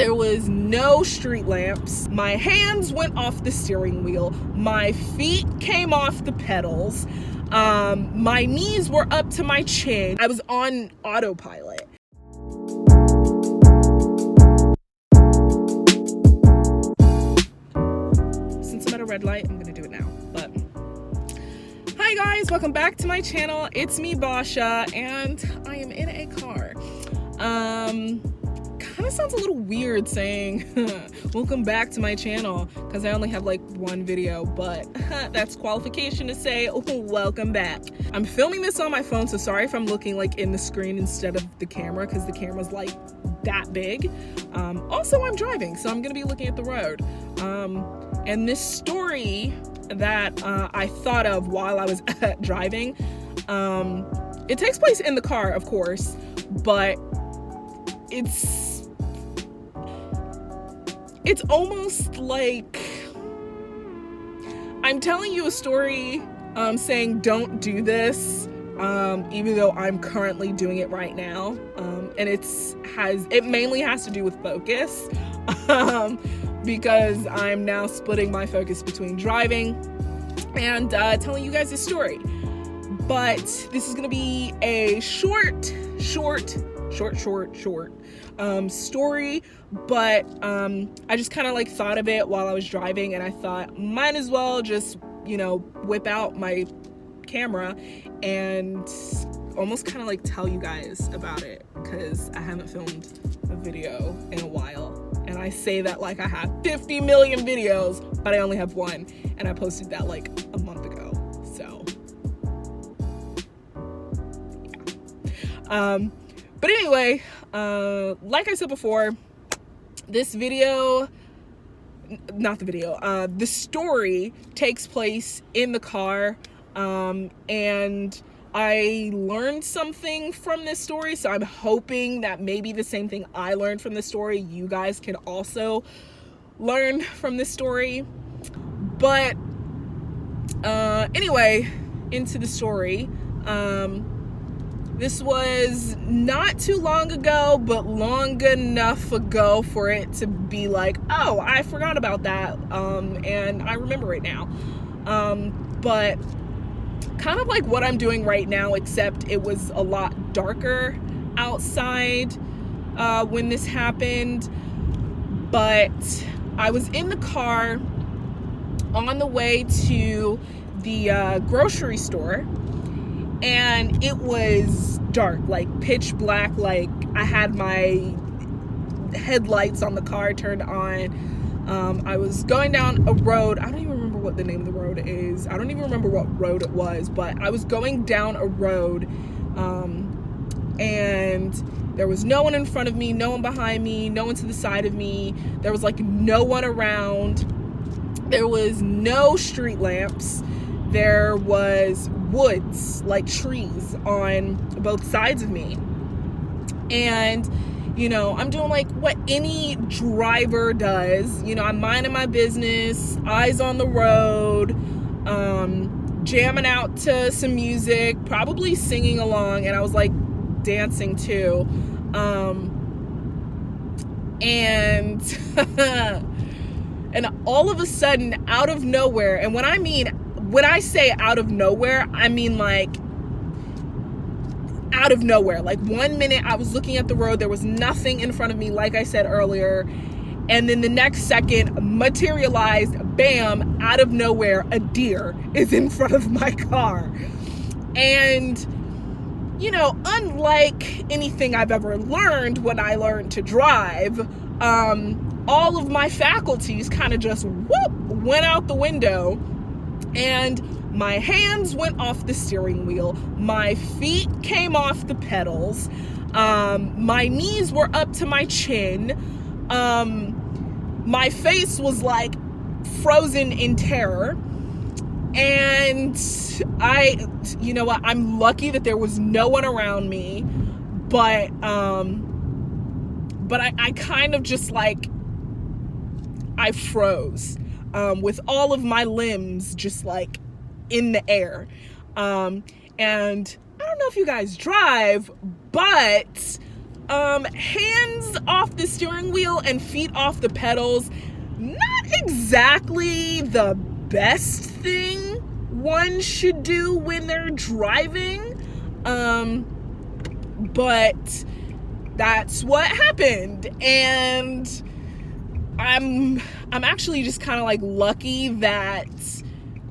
There was no street lamps. My hands went off the steering wheel. My feet came off the pedals. My knees were up to my chin. I was on autopilot. Since I'm at a red light, I'm gonna do it now. But hi guys, welcome back to my channel. It's me, Basha, and I am in a car. Kind of sounds a little weird saying welcome back to my channel because I only have like one video, but that's qualification to say welcome back. I'm filming this on my phone, so sorry if I'm looking like in the screen instead of the camera because the camera's like that big. Also, I'm driving, so I'm gonna be looking at the road. And this story that I thought of while I was driving, it takes place in the car, of course, but it's almost like I'm telling you a story saying don't do this, even though I'm currently doing it right now, and it mainly has to do with focus, because I'm now splitting my focus between driving and telling you guys a story. But this is gonna be a short story, but I just kind of like thought of it while I was driving, and I thought might as well just, you know, whip out my camera and almost kind of like tell you guys about it, because I haven't filmed a video in a while, and I say that like I have 50 million videos, but I only have one, and I posted that like a month ago. So yeah. But anyway, like I said before, the story takes place in the car, and I learned something from this story, so I'm hoping that maybe the same thing I learned from this story, you guys can also learn from this story. But anyway, into the story. This was not too long ago, but long enough ago for it to be like, oh, I forgot about that, and I remember it now. But kind of like what I'm doing right now, except it was a lot darker outside when this happened. But I was in the car on the way to the grocery store, and it was dark, like pitch black, like I had my headlights on the car turned on. I was going down a road. I don't even remember what the name of the road is. I don't even remember what road it was, but I was going down a road, and there was no one in front of me, no one behind me, no one to the side of me. There was like no one around. There was no street lamps. There was woods, like trees, on both sides of me. And, you know, I'm doing like what any driver does. You know, I'm minding my business, eyes on the road, jamming out to some music, probably singing along, and I was like dancing too. And and all of a sudden, out of nowhere, and when I say out of nowhere, I mean like out of nowhere. Like 1 minute I was looking at the road, there was nothing in front of me, like I said earlier, and then the next second materialized, bam, out of nowhere, a deer is in front of my car. And, you know, unlike anything I've ever learned when I learned to drive, all of my faculties kind of just went out the window. And my hands went off the steering wheel. My feet came off the pedals. My knees were up to my chin. My face was like frozen in terror. And you know what? I'm lucky that there was no one around me. But I kind of just like, I froze. With all of my limbs just like in the air. And I don't know if you guys drive, but hands off the steering wheel and feet off the pedals. Not exactly the best thing one should do when they're driving. But that's what happened. And I'm actually just kind of like lucky that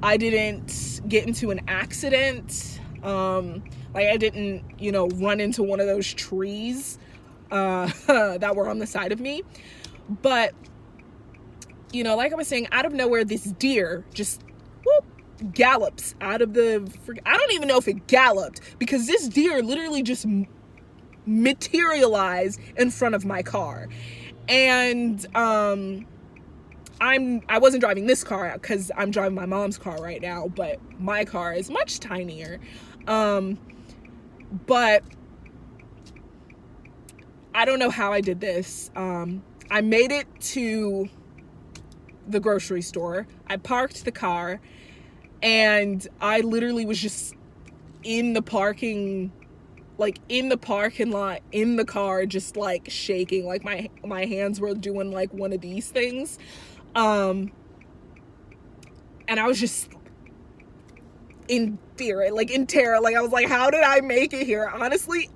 I didn't get into an accident. Like I didn't, run into one of those trees that were on the side of me. But, like I was saying, out of nowhere, this deer just gallops out of I don't even know if it galloped, because this deer literally just materialized in front of my car. And I wasn't driving this car because I'm driving my mom's car right now, but my car is much tinier. But I don't know how I did this. I made it to the grocery store. I parked the car, and I literally was just in the parking lot, in the car, just like shaking, like my hands were doing like one of these things. And I was just in fear, like in terror. Like I was like, how did I make it here? Honestly,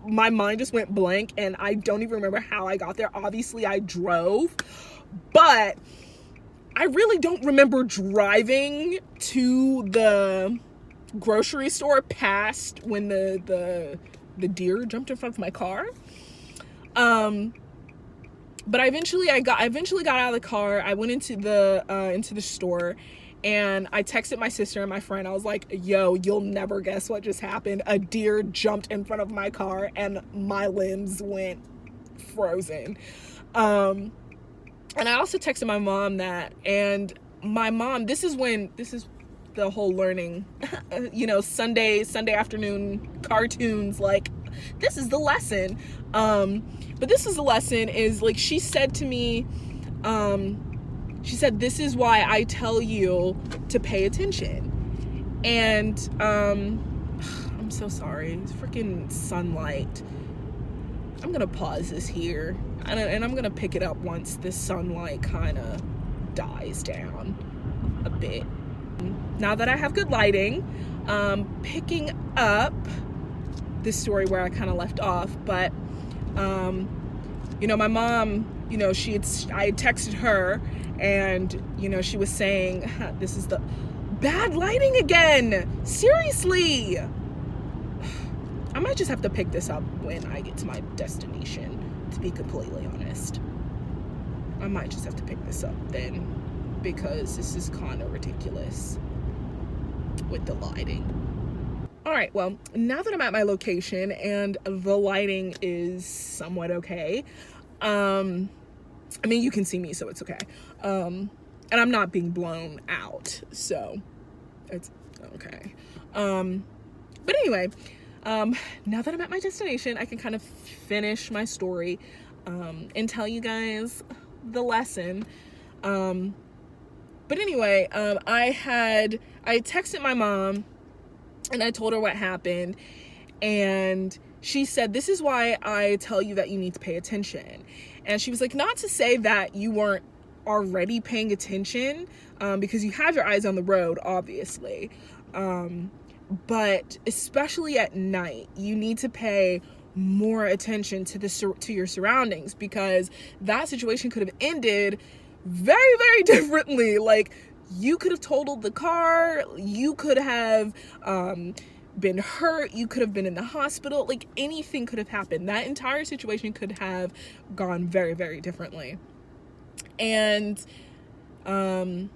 my mind just went blank, and I don't even remember how I got there. Obviously I drove, but I really don't remember driving to the grocery store past when the deer jumped in front of my car. But I eventually got out of the car. I went into the store, and I texted my sister and my friend. I was like, yo, you'll never guess what just happened. A deer jumped in front of my car, and my limbs went frozen. And I also texted my mom that, and my mom, this is the whole learning, Sunday afternoon cartoons, like, this is the lesson. But this is the lesson, is like, she said to me, she said, this is why I tell you to pay attention. And, I'm so sorry. It's freaking sunlight. I'm going to pause this here, and I'm going to pick it up once this sunlight kind of dies down a bit. Now that I have good lighting, picking up this story where I kind of left off, but, my mom, I had texted her, and, she was saying, this is the bad lighting again. Seriously. I might just have to pick this up when I get to my destination, to be completely honest. I might just have to pick this up then, because this is kind of ridiculous with the lighting. All right, well, now that I'm at my location and the lighting is somewhat okay, you can see me, so it's okay. And I'm not being blown out, so it's okay. But anyway, now that I'm at my destination, I can kind of finish my story, and tell you guys the lesson. But anyway, I texted my mom, and I told her what happened, and she said, this is why I tell you that you need to pay attention. And she was like, not to say that you weren't already paying attention, because you have your eyes on the road, obviously, but especially at night, you need to pay more attention to your surroundings, because that situation could have ended very, very differently. Like, you could have totaled the car, you could have been hurt, you could have been in the hospital, like, anything could have happened. That entire situation could have gone very, very differently. And that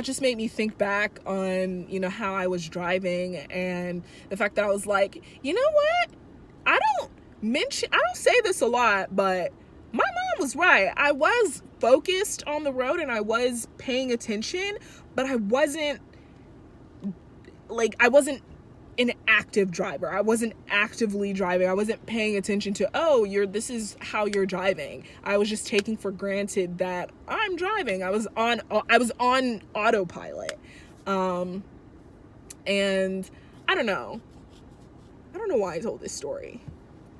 just made me think back on, how I was driving, and the fact that I was like, you know what? I don't say this a lot, but my mom was right. I was focused on the road, and I was paying attention, but I wasn't an active driver. I wasn't actively driving. I wasn't paying attention to, this is how you're driving. I was just taking for granted that I'm driving. I was on autopilot. And I don't know why I told this story,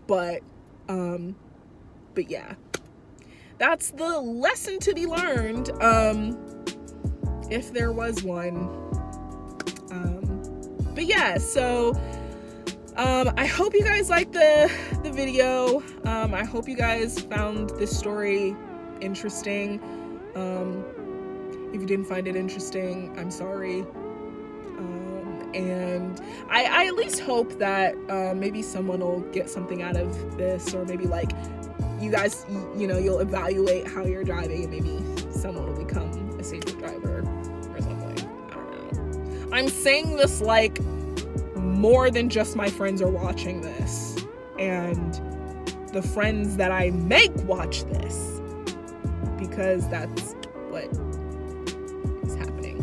but But yeah, that's the lesson to be learned, if there was one. But yeah, so I hope you guys liked the video. I hope you guys found this story interesting. If you didn't find it interesting, I'm sorry. And I at least hope that maybe someone will get something out of this, or maybe like you guys, you know, you'll evaluate how you're driving and maybe someone will become a safer driver or something. I don't know. I'm saying this like more than just my friends are watching this, and the friends that I make watch this, because that's what is happening.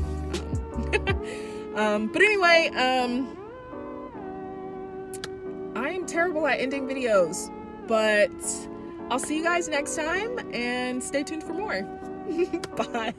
But anyway, I am terrible at ending videos, but I'll see you guys next time, and stay tuned for more. Bye.